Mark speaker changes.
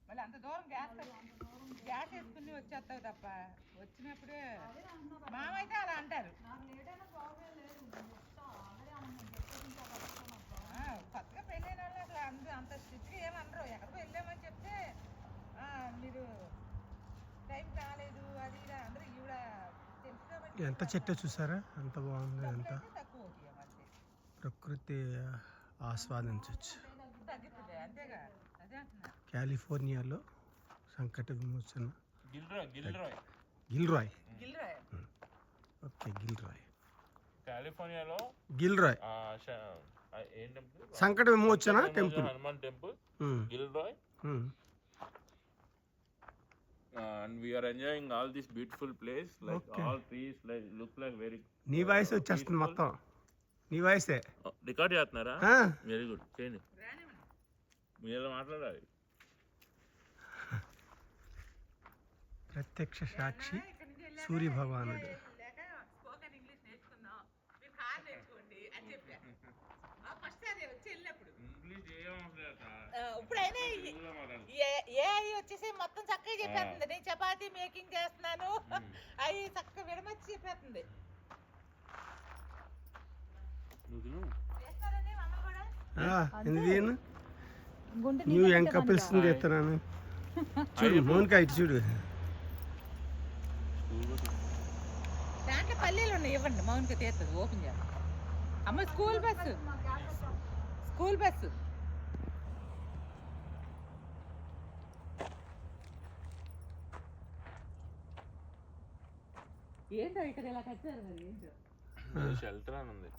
Speaker 1: మళ్ళీ అంత దూరం గ్యాస్ వేసుకుని వచ్చేస్తావు తప్ప వచ్చినప్పుడే మామైతే అలా అంటారు. కొత్తగా పెళ్ళైన వాళ్ళు అసలు అంత స్ట్రిక్ట్గా ఏమనరు. ఎక్కడికో వెళ్ళామని చెప్తే మీరు టైం కాలేదు అది ఇలా అందరూ ఈవిడ తెలుసు కాబట్టి.
Speaker 2: ఎంత చెట్టు చూసారా, ఎంత బాగుంది. ఎంత
Speaker 1: తక్కువ అవుతాయి అంతే,
Speaker 2: ప్రకృతి ఆస్వాదించవచ్చు.
Speaker 1: తగ్గుతుంది అంతేగా. అదే అంటున్నా.
Speaker 2: కాలిఫోర్నియాలో సంకట విమోచన
Speaker 3: గిల్రాయ్.
Speaker 2: ఓకే, గిల్రాయ్.
Speaker 3: కాలిఫోర్నియాలో
Speaker 2: గిల్రాయ్
Speaker 3: ఏం temple?
Speaker 2: Sankat Vimochana temple,
Speaker 3: Hanuman temple, Gilroy. And we are enjoying all this beautiful place, like
Speaker 2: okay.
Speaker 3: all trees like look like very.
Speaker 2: నీ వాయిస్ వచ్చేస్తుంది మొత్తం, నీ వాయిసే
Speaker 3: రికార్డ్ చేస్తున్నారా? వెరీ గుడ్, చేయండి. మీరు మాట్లాడాలి.
Speaker 2: ప్రత్యక్ష సాక్షి సూర్య భగవానుడు.
Speaker 1: ఇప్పుడైనా ఏ వచ్చేసి మొత్తం చక్కగా చెప్పేస్తుంది. నేను చపాతీ మేకింగ్ చేస్తున్నాను, అవి చక్కగా విడమర్చి చెప్పేస్తుంది.
Speaker 2: నువ్వు ఏం కపిల్స్ చేస్తున్నాను చూడు, మౌనిక ఇటు చూడు.
Speaker 1: దాంట్లో పల్లెలు ఉన్నాయి, ఇవ్వండి. మౌనిక తీస్తుంది, ఓపెన్ చేయాలి. అమ్మ స్కూల్ బస్సు ఏంటో ఇక్కడ ఇలా కట్టారు. మరి ఏంటో
Speaker 3: షెల్టర్ అని ఉంది.